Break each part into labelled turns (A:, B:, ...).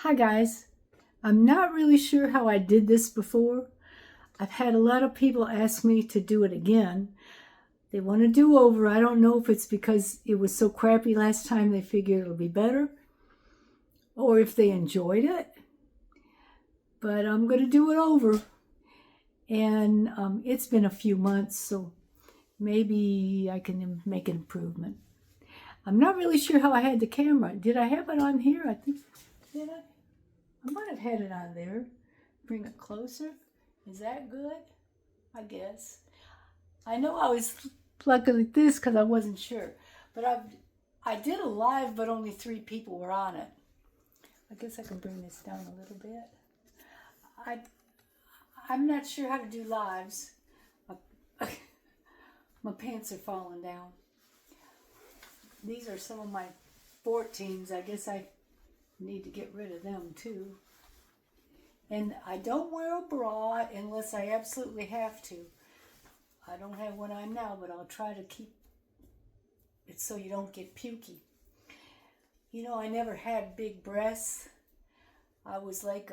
A: Hi guys, I'm not really sure how I did this before. I've had a lot of people ask me to do it again. They want to do over. I don't know if it's because it was so crappy last time they figured it'll be better or if they enjoyed it. But I'm going to do it over. And it's been a few months, so maybe I can make an improvement. I'm not really sure how I had the camera. Did I have it on here? I think, did I? I might have had it on there. Bring it closer. Is that good? I guess. I know I was looking at this because I wasn't sure. But I did a live, but only 3 people were on it. I guess I can bring this down a little bit. I'm not sure how to do lives. My pants are falling down. These are some of my 14s. I guess I need to get rid of them too. And I don't wear a bra unless I absolutely have to. I don't have one on now, but I'll try to keep it so you don't get pukey. You know, I never had big breasts. I was like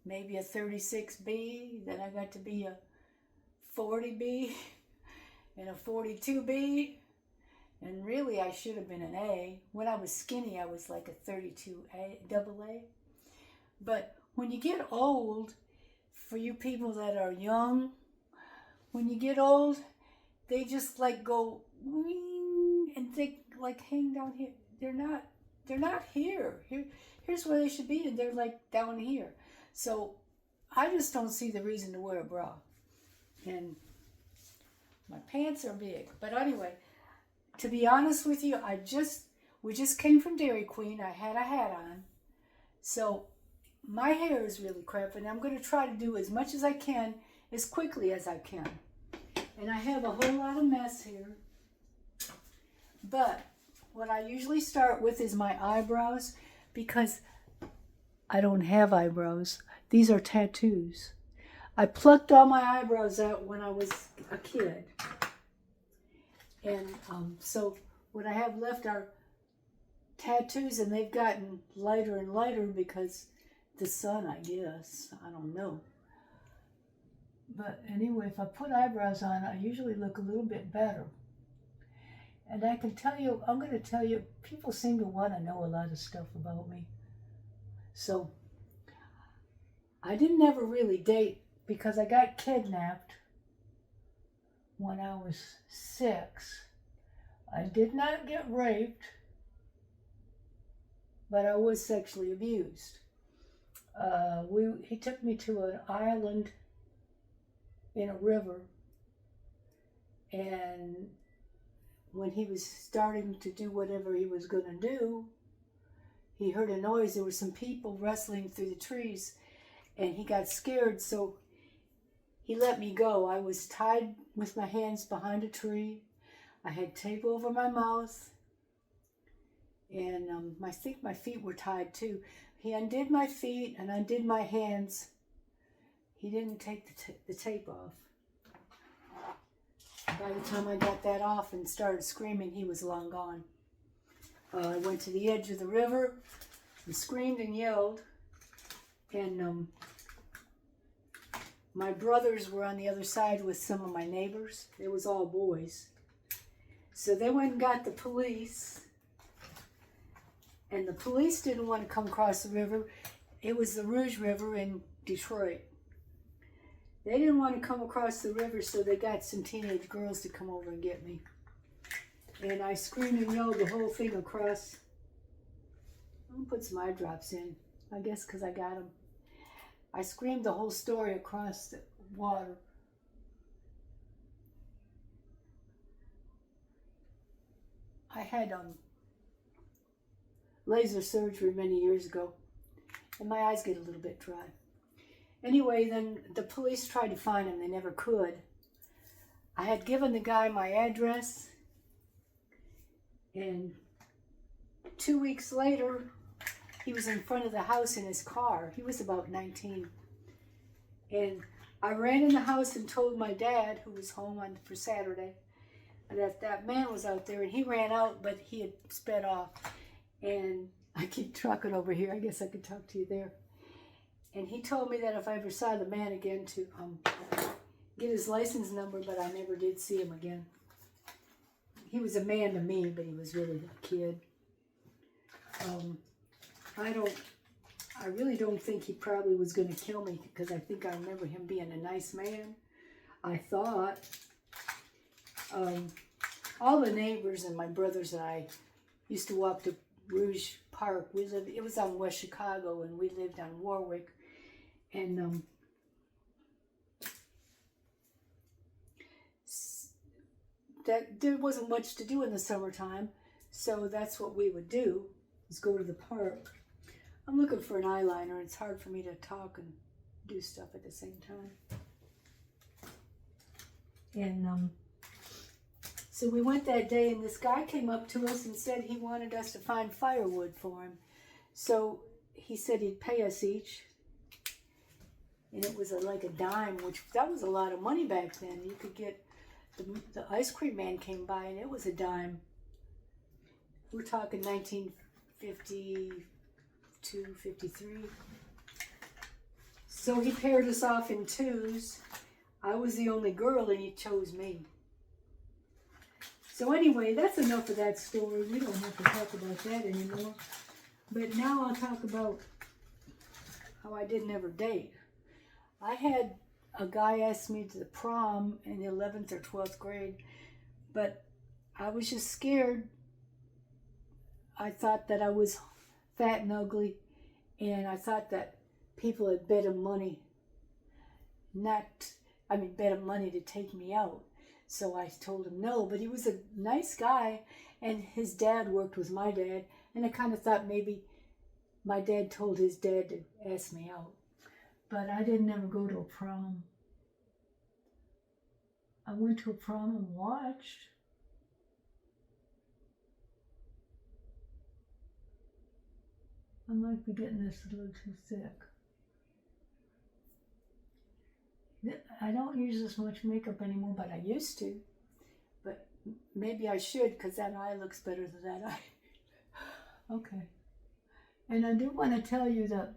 A: maybe a 36B, then I got to be a 40B and a 42B. And really, I should have been an A. When I was skinny, I was like a 32A, double A. But when you get old, for you people that are young, when you get old, they just like go and they like hang down here. They're not here. Here's where they should be, and they're like down here. So I just don't see the reason to wear a bra. And my pants are big. But anyway, to be honest with you, we just came from Dairy Queen. I had a hat on. So my hair is really crap, and I'm going to try to do as much as I can, as quickly as I can. And I have a whole lot of mess here. But what I usually start with is my eyebrows, because I don't have eyebrows. These are tattoos. I plucked all my eyebrows out when I was a kid. And so what I have left are tattoos, and they've gotten lighter and lighter because the sun, I guess. I don't know. But anyway, if I put eyebrows on, I usually look a little bit better. And I can tell you, I'm going to tell you, people seem to want to know a lot of stuff about me. So I didn't ever really date because I got kidnapped when I was 6. I did not get raped, but I was sexually abused. He took me to an island in a river, and when he was starting to do whatever he was going to do, he heard a noise. There were some people wrestling through the trees, and he got scared, so he let me go. I was tied with my hands behind a tree. I had tape over my mouth, and I think my feet were tied too. He undid my feet and undid my hands. He didn't take the tape off. By the time I got that off and started screaming, he was long gone. I went to the edge of the river and screamed and yelled, and my brothers were on the other side with some of my neighbors. It was all boys. So they went and got the police, and the police didn't want to come across the river. It was the Rouge River in Detroit. They didn't want to come across the river, so they got some teenage girls to come over and get me. And I screamed and yelled the whole thing across. I'm going to put some eye drops in, I guess because I got them. I screamed the whole story across the water. I had laser surgery many years ago, and my eyes get a little bit dry. Anyway, then the police tried to find him. They never could. I had given the guy my address, and 2 weeks later, he was in front of the house in his car. He was about 19. And I ran in the house and told my dad, who was home for Saturday, that man was out there, and he ran out, but he had sped off. And I I keep trucking over here. I guess I could talk to you there. And he told me that if I ever saw the man again to get his license number, but I never did see him again. He was a man to me, but he was really a kid. I really don't think he probably was going to kill me, because I think I remember him being a nice man. I thought. All the neighbors and my brothers and I used to walk to Rouge Park. It was on West Chicago, and we lived on Warwick. And that there wasn't much to do in the summertime, so that's what we would do, is go to the park. I'm looking for an eyeliner. It's hard for me to talk and do stuff at the same time. And so we went that day, and this guy came up to us and said he wanted us to find firewood for him. So he said he'd pay us each. And it was like a dime, which that was a lot of money back then. You could get, the ice cream man came by, and it was a dime. We're talking 1952, 53. So he paired us off in twos. I was the only girl, and he chose me. So anyway, that's enough of that story. We don't have to talk about that anymore. But now I'll talk about how I didn't ever date. I had a guy ask me to the prom in the 11th or 12th grade, but I was just scared. I thought that I was fat and ugly, and I thought that people had bet him money, bet him money to take me out. So I told him no, but he was a nice guy, and his dad worked with my dad, and I kind of thought maybe my dad told his dad to ask me out. But I didn't ever go to a prom. I went to a prom and watched. I might be getting this a little too thick. I don't use as much makeup anymore, but I used to. But maybe I should, because that eye looks better than that eye. Okay. And I do want to tell you that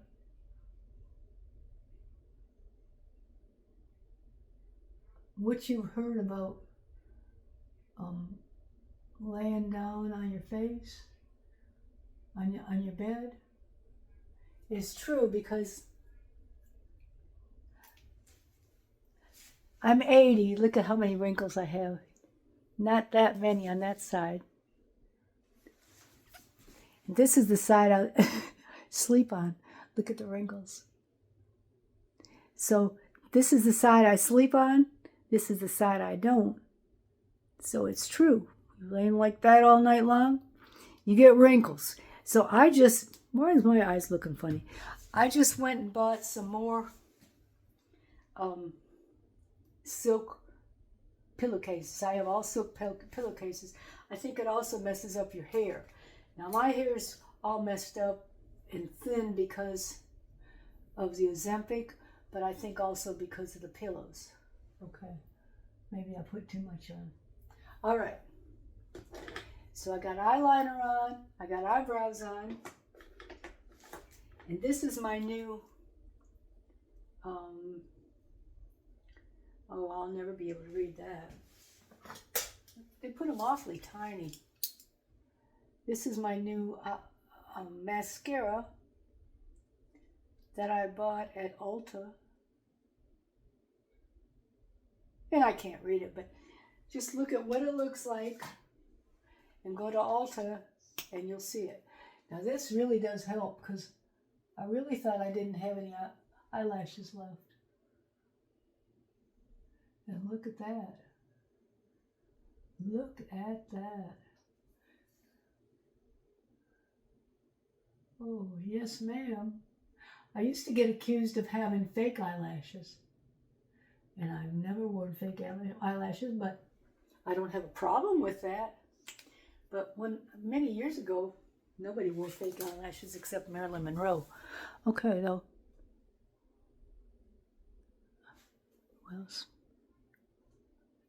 A: what you've heard about laying down on your face, on your bed, is true, because I'm 80. Look at how many wrinkles I have. Not that many on that side. And this is the side I sleep on. Look at the wrinkles. So this is the side I sleep on. This is the side I don't. So it's true. You're laying like that all night long, you get wrinkles. So why is my eyes looking funny? I just went and bought some more silk pillowcases. I have all silk pillowcases. I think it also messes up your hair. Now my hair is all messed up and thin because of the Ozempic, but I think also because of the pillows. Okay, maybe I put too much on. All right, so I got eyeliner on, I got eyebrows on, and this is my new, I'll never be able to read that. They put them awfully tiny. This is my new mascara that I bought at Ulta. And I can't read it, but just look at what it looks like and go to Ulta and you'll see it. Now this really does help, because I really thought I didn't have any eyelashes left. And look at that. Look at that. Oh, yes, ma'am. I used to get accused of having fake eyelashes. And I've never worn fake eyelashes, but I don't have a problem with that. But many years ago, nobody wore fake eyelashes except Marilyn Monroe. Okay, though. What else?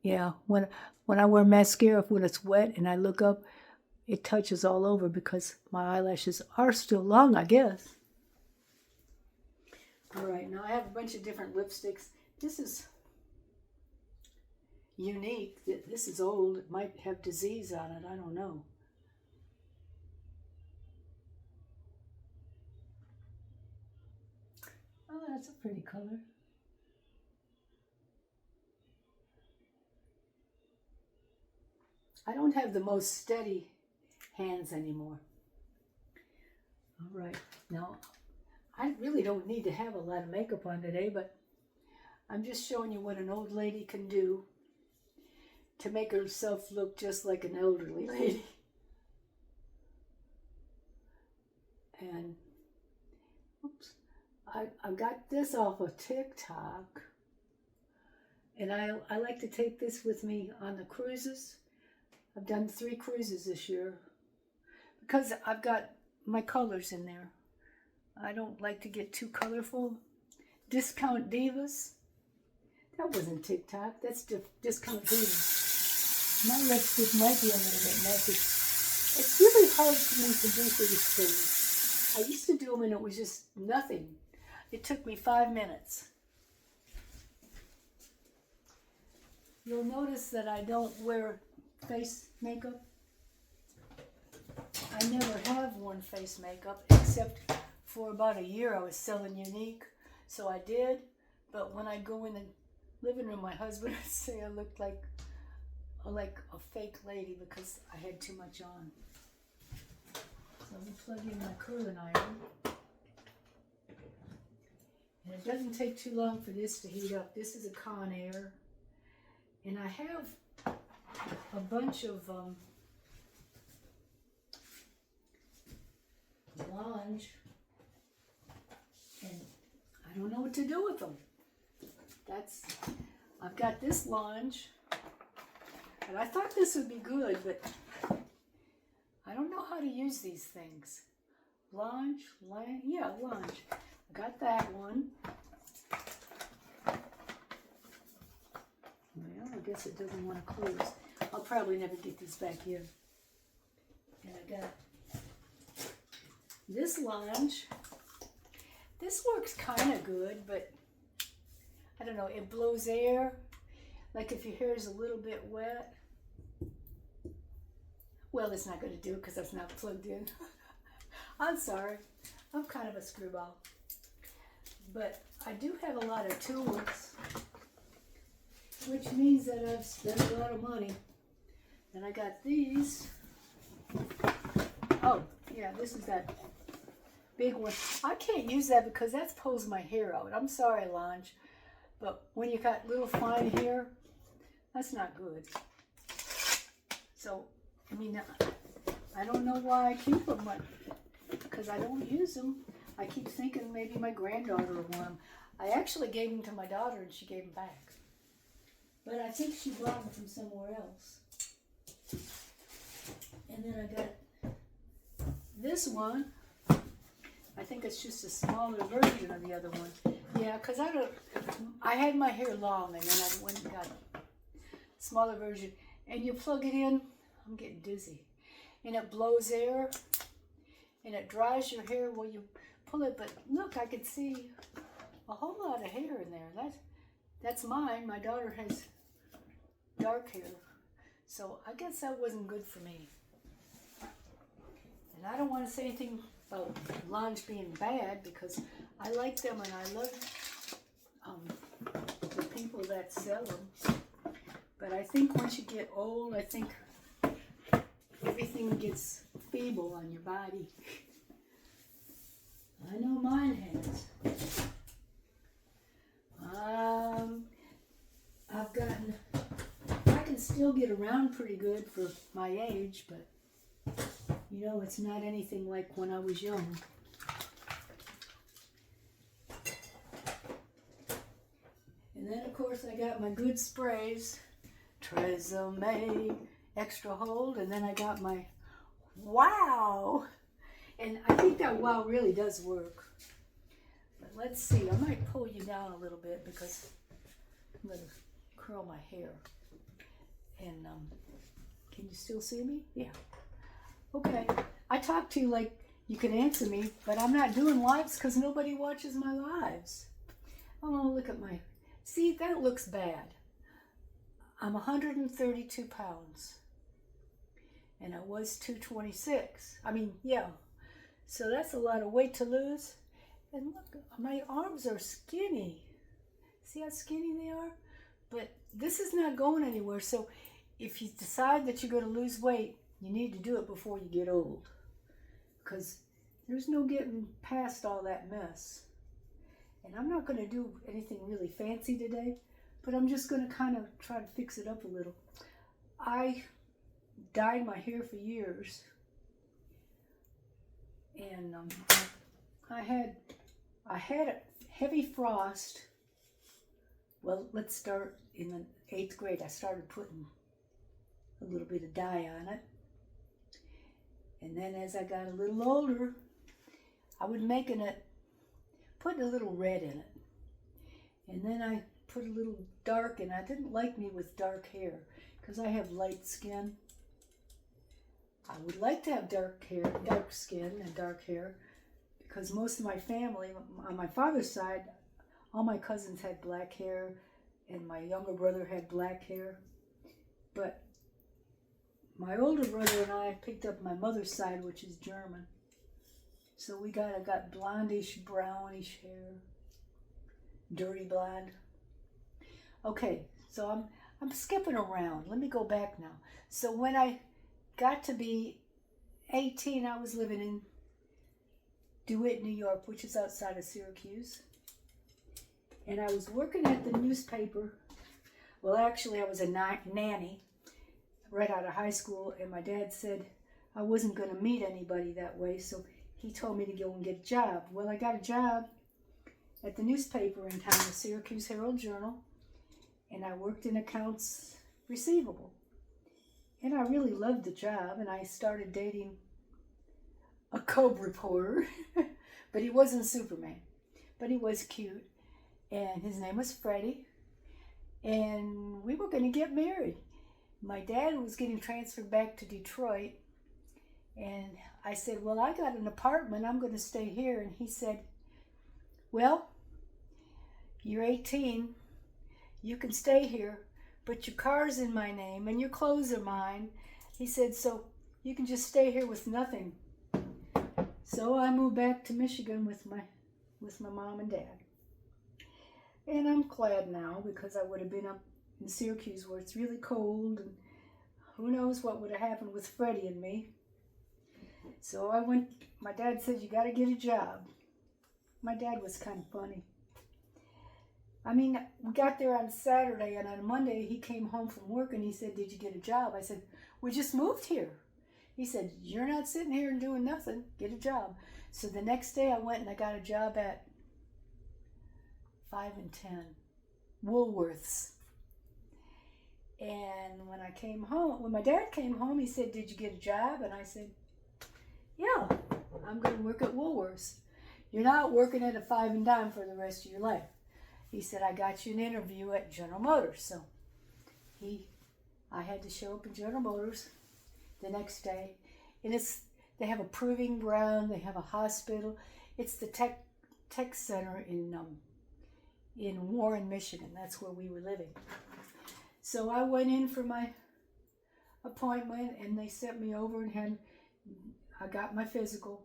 A: Yeah, when I wear mascara, when it's wet and I look up, it touches all over because my eyelashes are still long, I guess. All right, now I have a bunch of different lipsticks. This is unique. This is old. It might have disease on it. I don't know. Oh, that's a pretty color. I don't have the most steady hands anymore. All right, now I really don't need to have a lot of makeup on today, but I'm just showing you what an old lady can do to make herself look just like an elderly lady. And, oops, I got this off of TikTok. And I like to take this with me on the cruises. I've done 3 cruises this year because I've got my colors in there. I don't like to get too colorful. Discount Divas. That wasn't TikTok. That's Discount Divas. My lipstick might be a little bit messy. It's really hard for me to do these things. I used to do them and it was just nothing. It took me 5 minutes. You'll notice that I don't wear face makeup. I never have worn face makeup except for about a year I was selling Unique. So I did, but when I go in the living room, my husband would say I looked like a fake lady because I had too much on. So let me plug in my curling iron. And it doesn't take too long for this to heat up. This is a Conair. And I have a bunch of Lange, and I don't know what to do with them. I've got this Lange, and I thought this would be good, but I don't know how to use these things. Lange, yeah, Lange. I got that one. Well, I guess it doesn't want to close. I'll probably never get these back in. And I got this Lange. This works kind of good, but I don't know, it blows air. Like if your hair is a little bit wet. Well, it's not going to do it because that's not plugged in. I'm sorry. I'm kind of a screwball. But I do have a lot of tools, which means that I've spent a lot of money. And I got these. Oh, yeah, this is that big one. I can't use that because that pulls my hair out. I'm sorry, Lange. But when you got little fine hair, that's not good. So, I mean, I don't know why I keep them, because I don't use them. I keep thinking maybe my granddaughter would want them. I actually gave them to my daughter and she gave them back. But I think she bought them from somewhere else. And then I got this one. I think it's just a smaller version of the other one. Yeah, because I had my hair long and then I went and got a smaller version. And you plug it in, I'm getting dizzy. And it blows air and it dries your hair while you pull it. But look, I can see a whole lot of hair in there. That's mine. My daughter has dark hair. So I guess that wasn't good for me. And I don't want to say anything about Lange being bad because I like them and I love the people that sell them. But I think once you get old, I think everything gets feeble on your body. I know mine has. I can still get around pretty good for my age, but you know, it's not anything like when I was young. And then, of course, I got my good sprays. Tresemme, Extra Hold, and then I got my Wow. And I think that Wow really does work. But let's see, I might pull you down a little bit because I'm going to curl my hair. And can you still see me? Yeah. Okay. I talk to you like you can answer me, but I'm not doing lives because nobody watches my lives. Oh, look at my... See, that looks bad. I'm 132 pounds. And I was 226. I mean, yeah. So that's a lot of weight to lose. And look, my arms are skinny. See how skinny they are? But this is not going anywhere. So if you decide that you're going to lose weight, you need to do it before you get old. Because there's no getting past all that mess. And I'm not going to do anything really fancy today, but I'm just going to kind of try to fix it up a little. I dyed my hair for years. And I had a heavy frost. Well, let's start in the 8th grade. I started putting a little bit of dye on it. And then as I got a little older, I was putting a little red in it. And then I put a little dark in. I didn't like me with dark hair because I have light skin. I would like to have dark skin and dark hair because most of my family, on my father's side, all my cousins had black hair and my younger brother had black hair. But my older brother and I picked up my mother's side, which is German. So I got blondish, brownish hair, dirty blonde. Okay, so I'm skipping around. Let me go back now. So when I got to be 18, I was living in DeWitt, New York, which is outside of Syracuse. And I was working at the newspaper. Well, actually, I was a nanny right out of high school, and my dad said I wasn't going to meet anybody that way, so he told me to go and get a job. Well, I got a job at the newspaper in town, the Syracuse Herald-Journal, and I worked in accounts receivable. And I really loved the job, and I started dating a cub reporter, but he wasn't Superman, but he was cute, and his name was Freddie, and we were going to get married. My dad was getting transferred back to Detroit, and I said, well, I got an apartment, I'm going to stay here. And he said, well, you're 18, you can stay here, but your car's in my name and your clothes are mine. He said, so you can just stay here with nothing. So I moved back to Michigan with my mom and dad. And I'm glad now because I would have been up in Syracuse where it's really cold and who knows what would have happened with Freddie and me. So I went, my dad said, you got to get a job. My dad was kind of funny. I mean, we got there on Saturday, and on Monday he came home from work and he said, did you get a job? I said, we just moved here. He said, you're not sitting here and doing nothing. Get a job. So the next day I went and I got a job at 5 and 10, Woolworths. And when I came home, when my dad came home, he said, did you get a job? And I said, yeah, I'm going to work at Woolworths. You're not working at a 5 and dime for the rest of your life. He said, I got you an interview at General Motors. So I had to show up in General Motors the next day. And they have a proving ground, they have a hospital. It's the tech center in Warren, Michigan. That's where we were living. So I went in for my appointment and they sent me over and I got my physical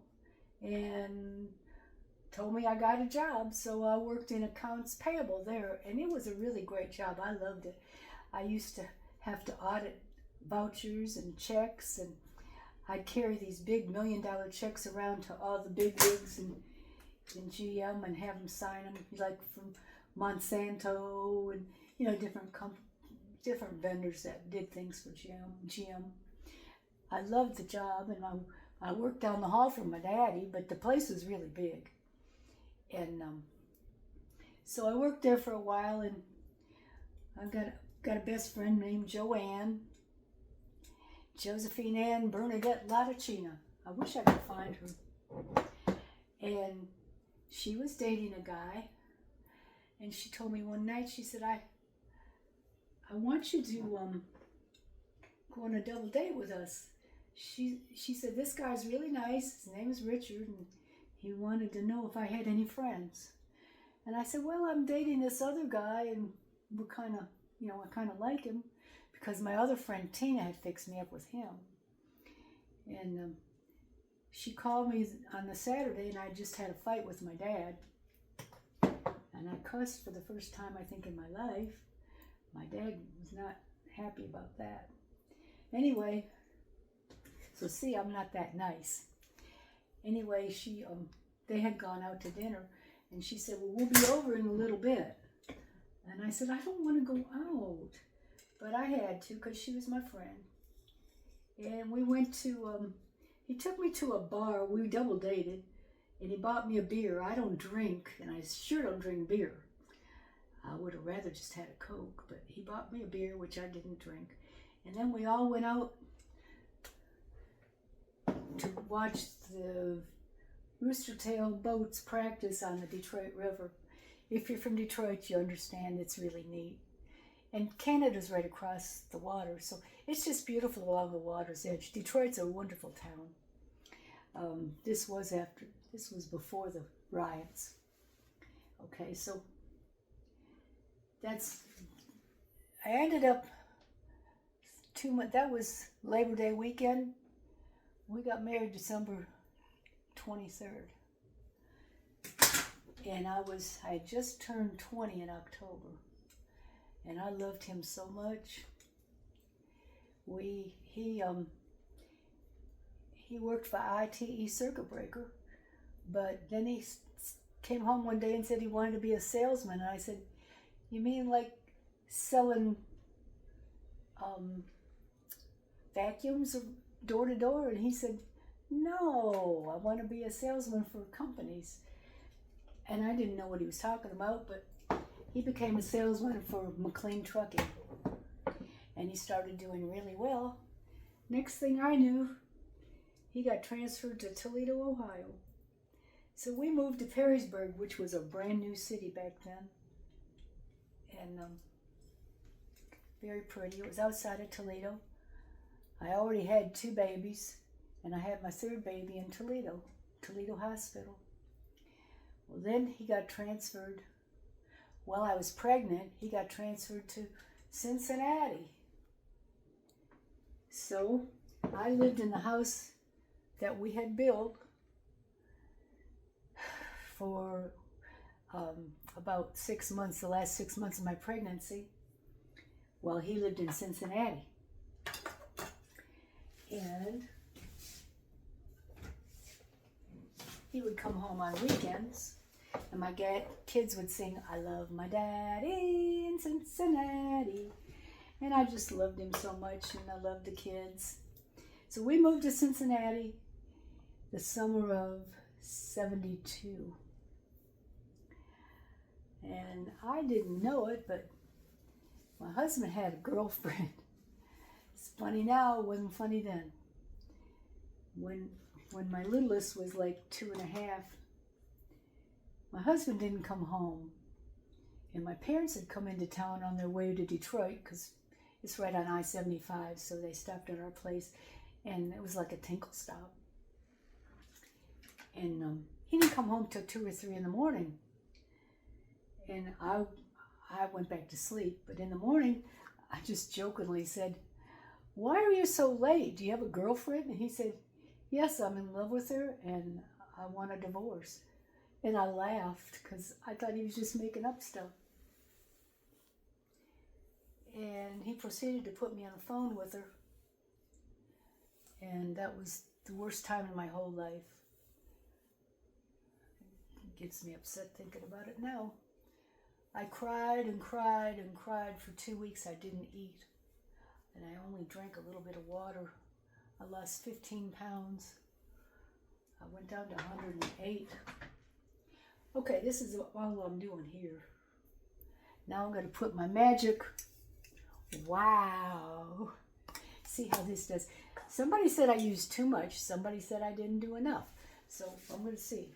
A: and told me I got a job. So I worked in accounts payable there, and it was a really great job. I loved it. I used to have to audit vouchers and checks, and I'd carry these big $1 million checks around to all the big wigs in GM and have them sign them, like from Monsanto and different vendors that did things for GM. I loved the job, and I worked down the hall from my daddy, but the place was really big. And so I worked there for a while, and I got a best friend named Joanne, Josephine Ann Bernadette Latticina. I wish I could find her. And she was dating a guy, and she told me one night, she said, I want you to go on a double date with us. she said, this guy's really nice. His name is Richard, and he wanted to know if I had any friends. And I said, well, I'm dating this other guy, and we're kind of, I kind of like him because my other friend Tina had fixed me up with him. And she called me on the Saturday, and I just had a fight with my dad. And I cussed for the first time, I think, in my life. My dad was not happy about that. Anyway, so see, I'm not that nice. Anyway, they had gone out to dinner, and she said, well, we'll be over in a little bit. And I said, I don't want to go out. But I had to because she was my friend. And we went to, he took me to a bar. We double dated. And he bought me a beer. I don't drink, and I sure don't drink beer. I would have rather just had a Coke. But he bought me a beer, which I didn't drink. And then we all went out to watch the rooster tail boats practice on the Detroit River. If you're from Detroit, you understand it's really neat. And Canada's right across the water, so it's just beautiful along the water's edge. Detroit's a wonderful town. This was before the riots. Okay, so I ended up 2 months, that was Labor Day weekend. We got married December 23rd. And I had just turned 20 in October. And I loved him so much. He worked for ITE Circuit Breaker, but then he came home one day and said he wanted to be a salesman. And I said, you mean like selling vacuums door to door? And he said, no, I want to be a salesman for companies. And I didn't know what he was talking about, but he became a salesman for McLean Trucking. And he started doing really well. Next thing I knew, he got transferred to Toledo, Ohio. So we moved to Perrysburg, which was a brand new city back then. And very pretty. It was outside of Toledo. I already had 2 babies, and I had my 3rd baby in Toledo Hospital. Well, then he got transferred. While I was pregnant, he got transferred to Cincinnati. So I lived in the house that we had built for about 6 months, the last 6 months of my pregnancy, while he lived in Cincinnati. And he would come home on weekends, and my kids would sing, I love my daddy in Cincinnati. And I just loved him so much, and I loved the kids. So we moved to Cincinnati the summer of '72. And I didn't know it, but my husband had a girlfriend. It's funny now, it wasn't funny then. When my littlest was like 2.5, my husband didn't come home. And my parents had come into town on their way to Detroit, because it's right on I-75, so they stopped at our place, and it was like a tinkle stop. And he didn't come home till 2 or 3 in the morning. And I went back to sleep, but in the morning, I just jokingly said, why are you so late? Do you have a girlfriend? And he said, yes, I'm in love with her, and I want a divorce. And I laughed, because I thought he was just making up stuff. And he proceeded to put me on the phone with her. And that was the worst time in my whole life. It gets me upset thinking about it now. I cried and cried and cried for 2 weeks. I didn't eat. And I only drank a little bit of water. I lost 15 pounds. I went down to 108. Okay, this is all I'm doing here. Now I'm going to put my magic. Wow. See how this does. Somebody said I used too much. Somebody said I didn't do enough. So I'm going to see.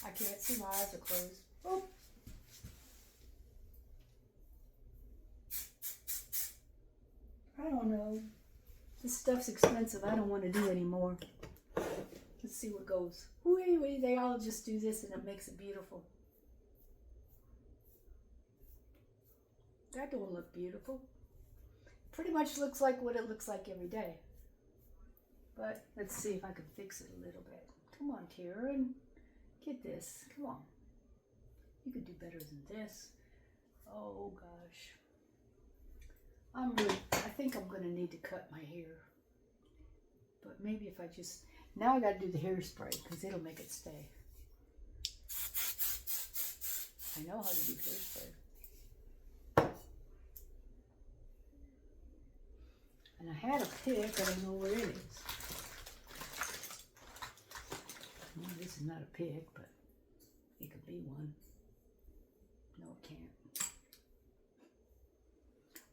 A: I can't see, my eyes are closed. Oh. . 1, I don't know. This stuff's expensive. I don't want to do anymore. Let's see what goes. Wee, they all just do this and it makes it beautiful. That don't look beautiful. Pretty much looks like what it looks like every day. But let's see if I can fix it a little bit. Come on, Karen. Get this. Come on. You could do better than this. Oh, gosh. I think I'm going to need to cut my hair. But maybe if I just... Now I got to do the hairspray because it'll make it stay. I know how to do hairspray. And I had a pick. I don't know where it is. Well, this is not a pick, but it could be one. No, it can't.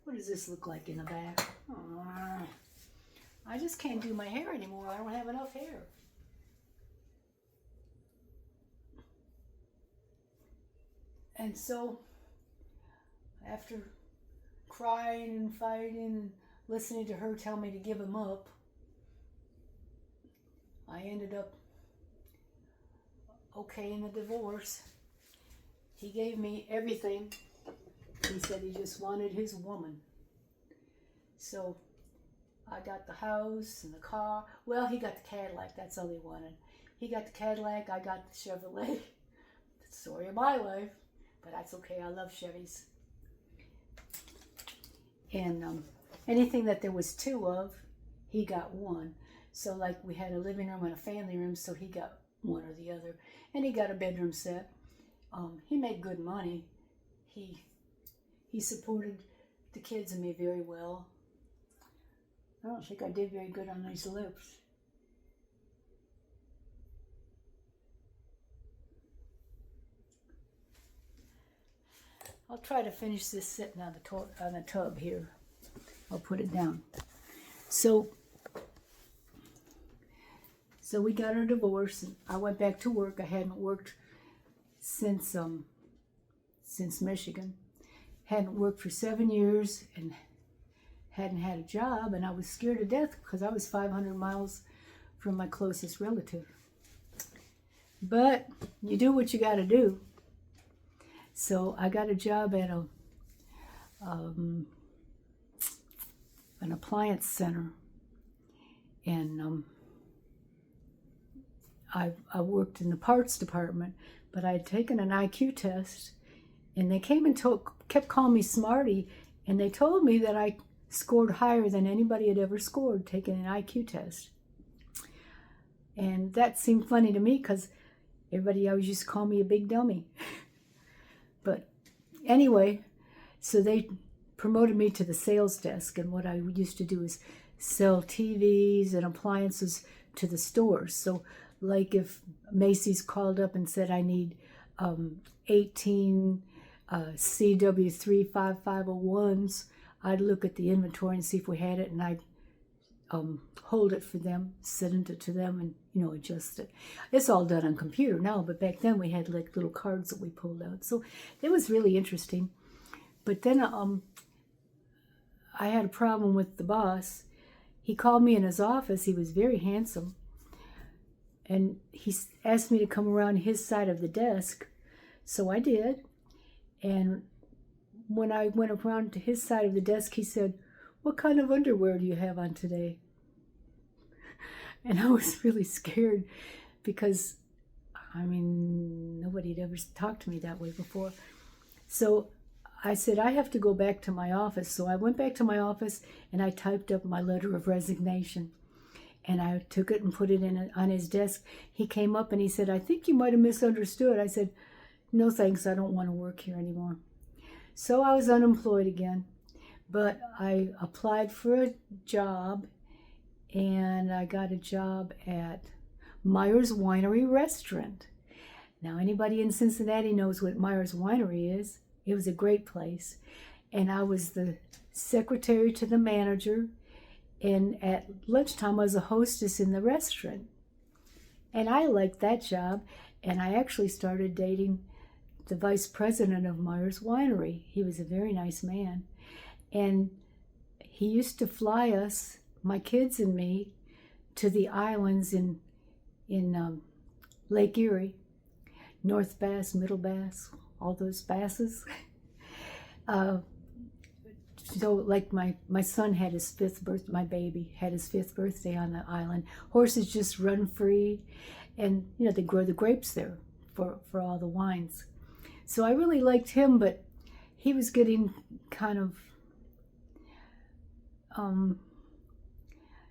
A: What does this look like in the back? Oh, I just can't do my hair anymore. I don't have enough hair. And so, after crying and fighting and listening to her tell me to give him up, I ended up okay in the divorce. He gave me everything. He said he just wanted his woman. So I got the house and the car. Well, he got the Cadillac. That's all he wanted. He got the Cadillac. I got the Chevrolet. The story of my life. But that's okay. I love Chevys. And anything that there was two of, he got one. So like we had a living room and a family room, so he got one or the other. And he got a bedroom set. He made good money. He supported the kids and me very well. I don't think I did very good on these lips. I'll try to finish this sitting on the tub here. I'll put it down. So we got our divorce, and I went back to work. I hadn't worked since Michigan. Hadn't worked for 7 years and hadn't had a job, and I was scared to death because I was 500 miles from my closest relative. But you do what you got to do. So I got a job at an appliance center, and I worked in the parts department, but I had taken an IQ test, and they came and kept calling me Smarty, and they told me that I scored higher than anybody had ever scored taking an IQ test. And that seemed funny to me because everybody always used to call me a big dummy. But anyway, so they promoted me to the sales desk, and what I used to do is sell TVs and appliances to the stores. So like if Macy's called up and said I need 18 CW35501s, I'd look at the inventory and see if we had it, and I'd hold it for them, send it to them, and adjust it. It's all done on computer now, but back then we had like little cards that we pulled out. So it was really interesting. But then I had a problem with the boss. He called me in his office. He was very handsome, and he asked me to come around his side of the desk. So I did. And when I went around to his side of the desk, he said, "What kind of underwear do you have on today?" And I was really scared because, nobody had ever talked to me that way before. So I said, I have to go back to my office. So I went back to my office and I typed up my letter of resignation. And I took it and put it on his desk. He came up and he said, "I think you might have misunderstood." I said, "No thanks, I don't want to work here anymore." So I was unemployed again. But I applied for a job, and I got a job at Myers Winery Restaurant. Now, anybody in Cincinnati knows what Myers Winery is. It was a great place. And I was the secretary to the manager, and at lunchtime I was a hostess in the restaurant. And I liked that job, and I actually started dating the vice president of Myers Winery. He was a very nice man. And he used to fly us, my kids and me, to the islands in Lake Erie, North Bass, Middle Bass, all those basses. So like my son had his my baby had his 5th birthday on the island. Horses just run free, and they grow the grapes there for all the wines. So I really liked him, but he was getting kind of,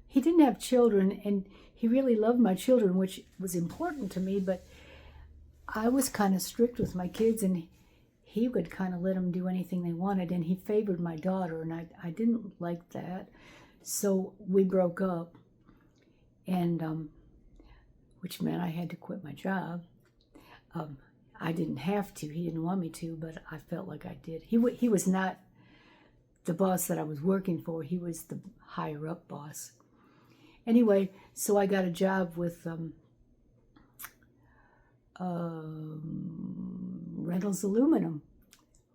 A: he didn't have children, and he really loved my children, which was important to me, but I was kind of strict with my kids, and he would kind of let them do anything they wanted, and he favored my daughter, and I didn't like that. So we broke up, and which meant I had to quit my job. I didn't have to. He didn't want me to, but I felt like I did. He was not the boss that I was working for. He was the higher up boss. Anyway, so I got a job with Reynolds Aluminum,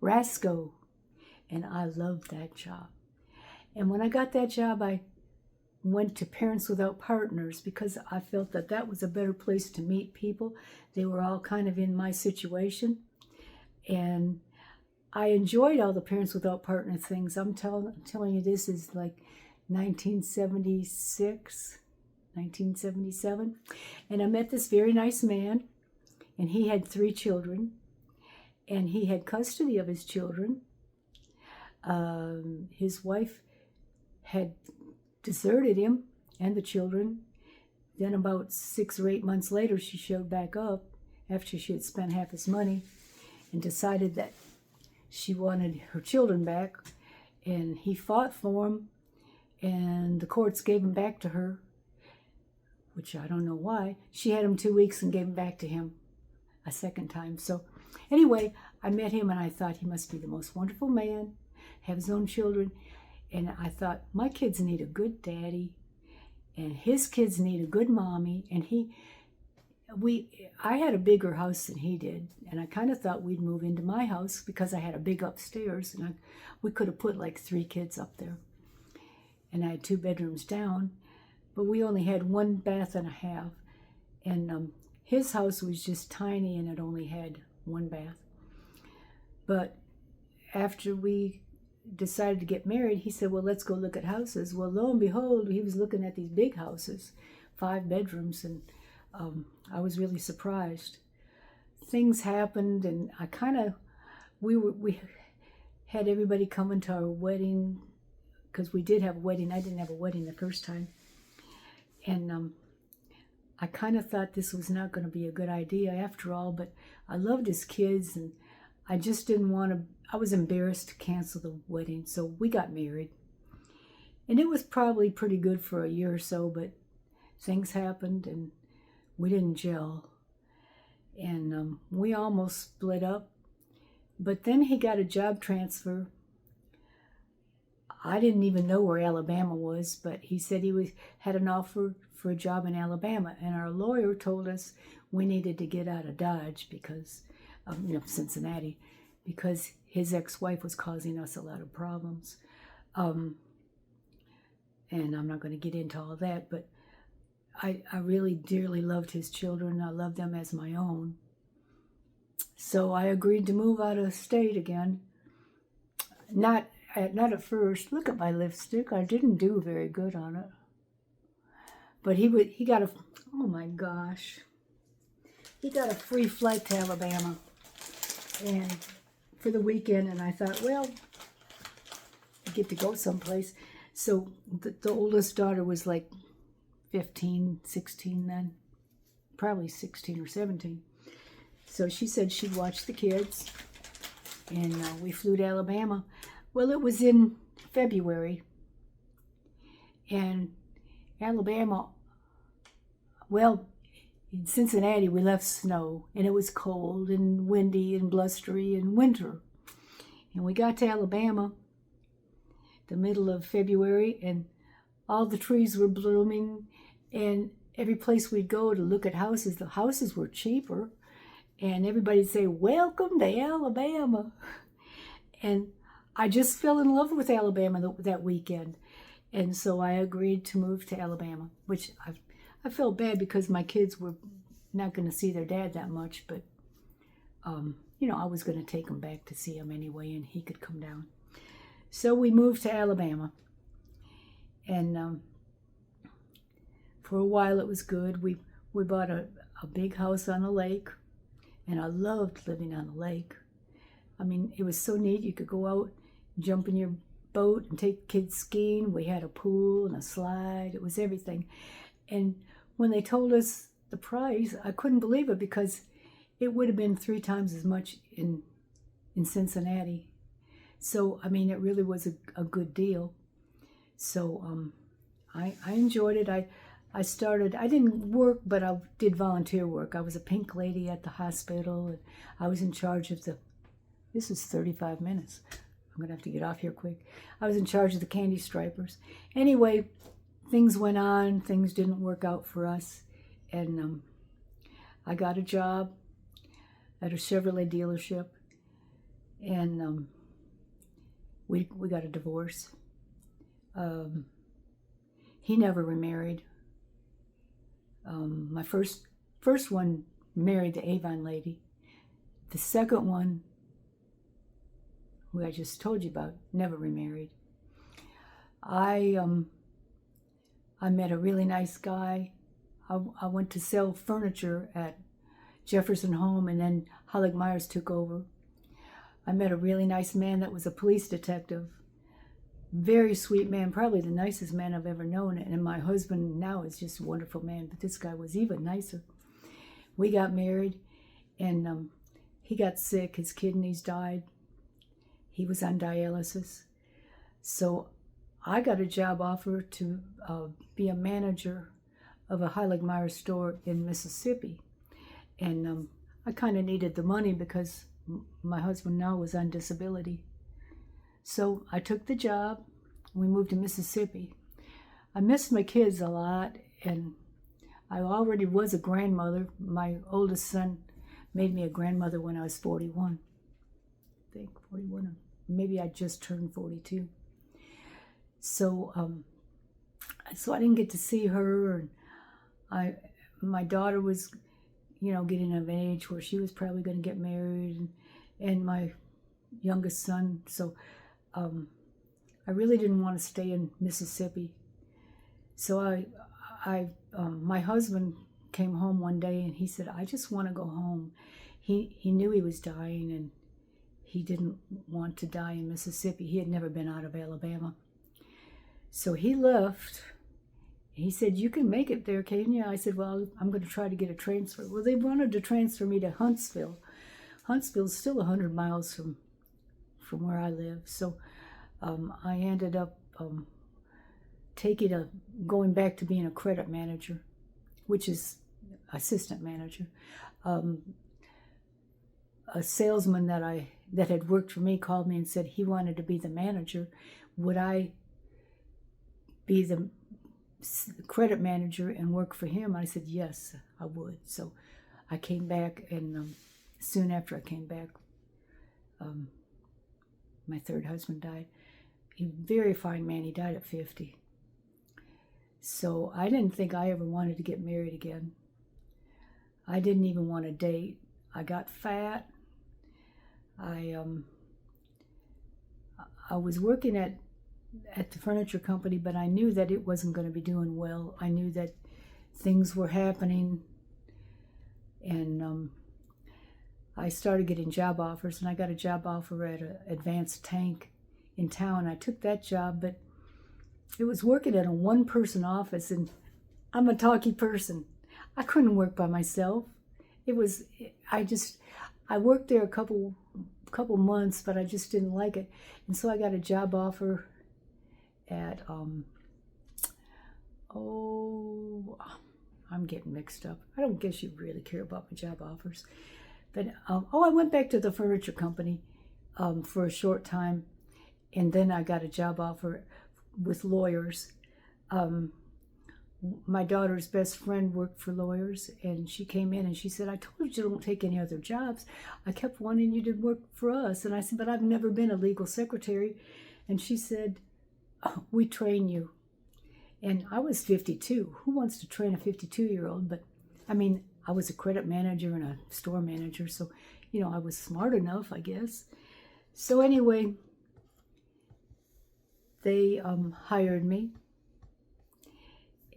A: Rasco, and I loved that job. And when I got that job, I went to Parents Without Partners because I felt that that was a better place to meet people. They were all kind of in my situation, and I enjoyed all the Parents Without Partners things. I'm telling you, this is like 1976, 1977, and I met this very nice man, and he had 3 children, and he had custody of his children. His wife had deserted him and the children. Then about 6 or 8 months later, she showed back up after she had spent half his money and decided that she wanted her children back, and he fought for them, and the courts gave them back to her, which I don't know why. She had them 2 weeks and gave them back to him a second time. So anyway, I met him, and I thought he must be the most wonderful man, have his own children, and I thought my kids need a good daddy, and his kids need a good mommy. And I had a bigger house than he did, and I kind of thought we'd move into my house because I had a big upstairs, and we could have put like 3 kids up there, and I had 2 bedrooms down, but we only had 1 bath and a half, and his house was just tiny, and it only had 1 bath. But after we decided to get married, he said, well, let's go look at houses. Well, lo and behold, he was looking at these big houses, 5 bedrooms, and I was really surprised. Things happened, and I kind of, we had everybody coming to our wedding, because we did have a wedding. I didn't have a wedding the first time, and I kind of thought this was not going to be a good idea after all, but I loved his kids, and I just didn't want to, I was embarrassed to cancel the wedding, so we got married. And it was probably pretty good for a year or so, but things happened, and we didn't gel. And we almost split up. But then he got a job transfer. I didn't even know where Alabama was, but he said he had an offer for a job in Alabama. And our lawyer told us we needed to get out of Dodge because, Cincinnati, because his ex-wife was causing us a lot of problems. And I'm not going to get into all that, but I really dearly loved his children. I loved them as my own. So I agreed to move out of state again. Not at first. Look at my lipstick. I didn't do very good on it. But he got a, oh my gosh. He got a free flight to Alabama and for the weekend, and I thought, well, I get to go someplace. So the oldest daughter was like 15, 16 then, probably 16 or 17. So she said she'd watch the kids, and we flew to Alabama. Well, it was in February, and Alabama, well, in Cincinnati we left snow, and it was cold and windy and blustery and winter. And we got to Alabama the middle of February, and all the trees were blooming, and every place we'd go to look at houses, the houses were cheaper, and everybody'd say, welcome to Alabama. And I just fell in love with Alabama that weekend. And so I agreed to move to Alabama, which I felt bad because my kids were not going to see their dad that much, but, I was going to take them back to see him anyway, and he could come down. So we moved to Alabama, and for a while it was good. We bought a big house on a lake, and I loved living on the lake. I mean, it was so neat. You could go out, jump in your boat, and take kids skiing. We had a pool and a slide. It was everything. And when they told us the price, I couldn't believe it because it would have been 3 times as much in Cincinnati. So, I mean, it really was a good deal. So I enjoyed it. I started, I didn't work, but I did volunteer work. I was a pink lady at the hospital, and I was in charge of this is 35 minutes. I'm going to have to get off here quick. I was in charge of the candy stripers. Anyway, things went on. Things didn't work out for us. And I got a job at a Chevrolet dealership. And we got a divorce. He never remarried. My first one married the Avon lady. The second one, who I just told you about, never remarried. I met a really nice guy. I went to sell furniture at Jefferson Home, and then Hollick Myers took over. I met a really nice man that was a police detective. Very sweet man, probably the nicest man I've ever known. And my husband now is just a wonderful man, but this guy was even nicer. We got married, and he got sick. His kidneys died. He was on dialysis. So I got a job offer to be a manager of a Highland Myers store in Mississippi. And I kind of needed the money because my husband now was on disability. So I took the job. We moved to Mississippi. I missed my kids a lot, and I already was a grandmother. My oldest son made me a grandmother when I was 41. I think 41. Maybe I just turned 42. So I didn't get to see her, and my daughter was, getting of age where she was probably going to get married, and my youngest son. So I really didn't want to stay in Mississippi. So my husband came home one day, and he said, "I just want to go home." He knew he was dying, and he didn't want to die in Mississippi. He had never been out of Alabama. So he left. He said, "You can make it there, can't you?" I said, "Well, I'm going to try to get a transfer." Well, they wanted to transfer me to Huntsville. Huntsville's still 100 miles from where I live. So I ended up going back to being a credit manager, which is assistant manager. A salesman that had worked for me called me and said he wanted to be the manager. Would I be the credit manager and work for him? I said yes, I would. So I came back, and soon after I came back, my third husband died. He was a very fine man. He died at 50. So I didn't think I ever wanted to get married again. I didn't even want to date. I got fat. I was working at the furniture company, but I knew that it wasn't going to be doing well. I knew that things were happening, and I started getting job offers, and I got a job offer at an Advanced Tank in town. I took that job, but it was working at a one-person office, and I'm a talky person. I couldn't work by myself. I worked there a couple months, but I just didn't like it. And so I got a job offer at, I'm getting mixed up. I don't guess you really care about my job offers. But, I went back to the furniture company for a short time, and then I got a job offer with lawyers. my daughter's best friend worked for lawyers, and she came in and she said, I told you don't take any other jobs. I kept wanting you to work for us. And I said, but I've never been a legal secretary. And she said, oh, we train you. And I was 52. Who wants to train a 52-year-old? But I mean, I was a credit manager and a store manager, so, you know, I was smart enough, I guess. So anyway, they hired me.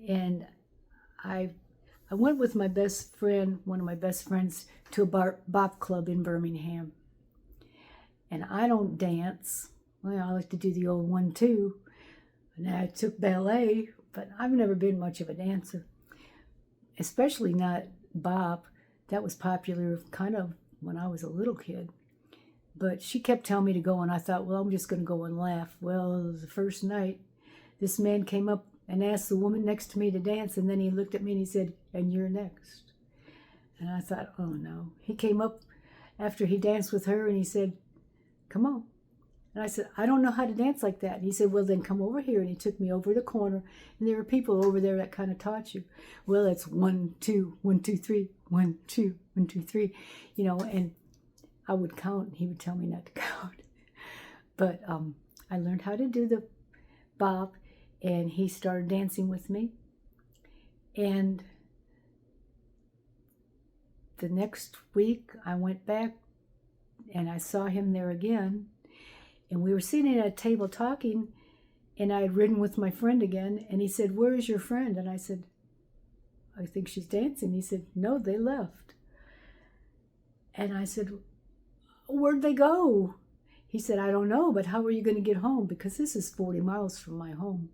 A: And I went with my best friend, one of my best friends, to a bop club in Birmingham. And I don't dance. Well, I like to do the old 1-2. And I took ballet, but I've never been much of a dancer. Especially not bop. That was popular kind of when I was a little kid. But she kept telling me to go, and I thought, well, I'm just going to go and laugh. Well, the first night, this man came up and asked the woman next to me to dance, and then he looked at me and he said, and you're next. And I thought, oh no. He came up after he danced with her and he said, come on. And I said, I don't know how to dance like that. And he said, well, then come over here. And he took me over the corner, and there were people over there that kind of taught you. Well, it's 1, 2, 1, 2, 3, 1, 2, 1, 2, 3, you know, and I would count, and he would tell me not to count. But I learned how to do the bop, and he started dancing with me. And the next week, I went back, and I saw him there again. And we were sitting at a table talking, and I had ridden with my friend again. And he said, where is your friend? And I said, I think she's dancing. He said, no, they left. And I said, where'd they go? He said, I don't know, but how are you going to get home? Because this is 40 miles from my home.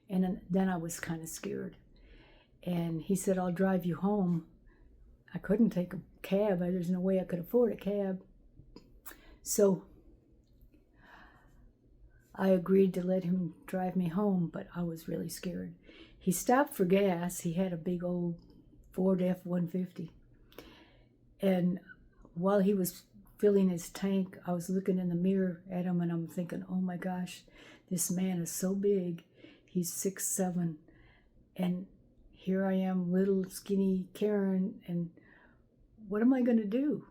A: And then I was kind of scared. And he said, I'll drive you home. I couldn't take a cab. There's no way I could afford a cab. So I agreed to let him drive me home, but I was really scared. He stopped for gas. He had a big old Ford F-150. And while he was filling his tank, I was looking in the mirror at him, and I'm thinking, oh my gosh, this man is so big. He's 6'7", and here I am, little skinny Karen, and what am I going to do?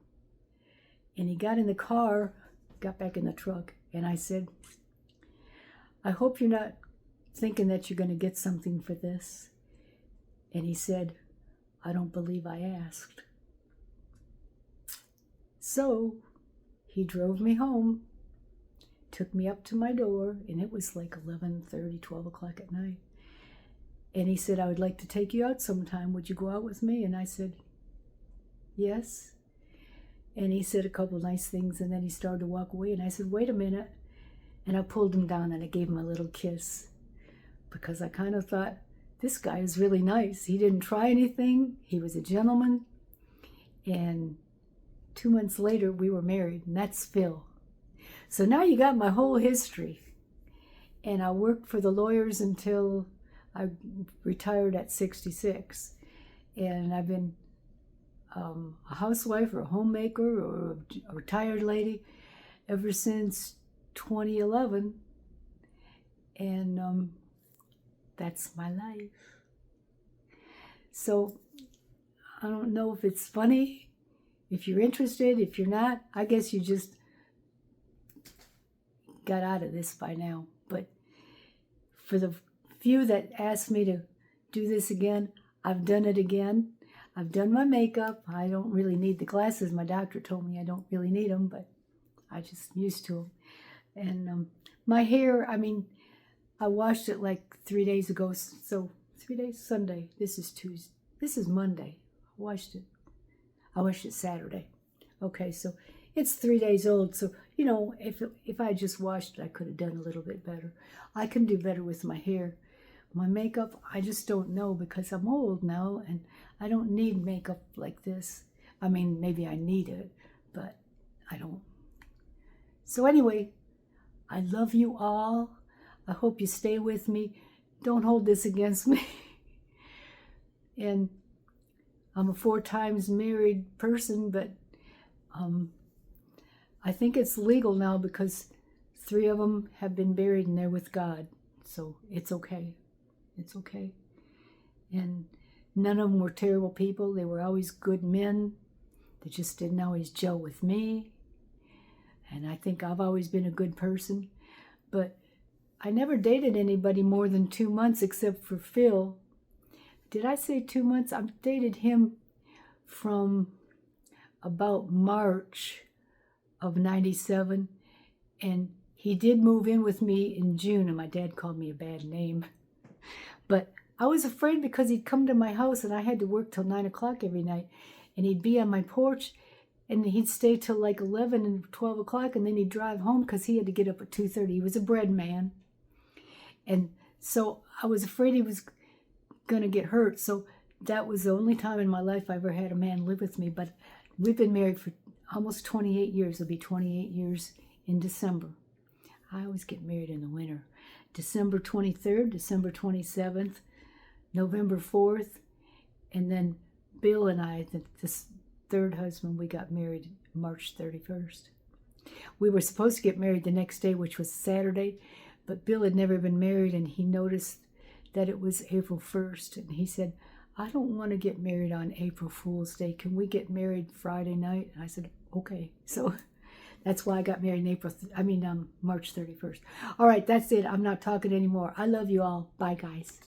A: And he got in the car, got back in the truck, and I said, I hope you're not thinking that you're going to get something for this. And he said, I don't believe I asked. So he drove me home, took me up to my door, and it was like 11:30, 12 o'clock at night. And he said, I would like to take you out sometime. Would you go out with me? And I said, yes. And he said a couple nice things, and then he started to walk away. And I said, wait a minute. And I pulled him down and I gave him a little kiss, because I kind of thought, this guy is really nice. He didn't try anything. He was a gentleman. And 2 months later, we were married, and that's Phil. So now you got my whole history. And I worked for the lawyers until I retired at 66. And I've been a housewife or a homemaker or a retired lady ever since 2011. And that's my life. So I don't know if it's funny. If you're interested, if you're not, I guess you just got out of this by now. But for the few that asked me to do this again, I've done it again. I've done my makeup. I don't really need the glasses. My doctor told me I don't really need them, but I just used to them. And my hair, I mean, I washed it like 3 days ago. So 3 days, Sunday. This is Tuesday. This is Monday. I washed it Saturday. Okay, so it's 3 days old. So, you know, if I just washed it, I could have done a little bit better. I can do better with my hair. My makeup, I just don't know, because I'm old now and I don't need makeup like this. I mean, maybe I need it, but I don't. So anyway, I love you all. I hope you stay with me. Don't hold this against me. And I'm a 4 times married person, but I think it's legal now because 3 of them have been buried and they're with God. So it's okay. It's okay. And none of them were terrible people. They were always good men. They just didn't always gel with me. And I think I've always been a good person. But I never dated anybody more than 2 months except for Phil. Did I say 2 months? I've dated him from about March of 97. And he did move in with me in June. And my dad called me a bad name. But I was afraid because he'd come to my house and I had to work till 9 o'clock every night. And he'd be on my porch and he'd stay till like 11 and 12 o'clock. And then he'd drive home because he had to get up at 2:30. He was a bread man. And so I was afraid he was going to get hurt. So that was the only time in my life I ever had a man live with me. But we've been married for almost 28 years. It'll be 28 years in December. I always get married in the winter. December 23rd, December 27th, November 4th, and then Bill and I, this third husband, we got married March 31st. We were supposed to get married the next day, which was Saturday, but Bill had never been married, and he noticed that it was April 1st, and he said, I don't want to get married on April Fool's Day. Can we get married Friday night? And I said, okay. So that's why I got married in March 31st. All right, that's it. I'm not talking anymore. I love you all. Bye, guys.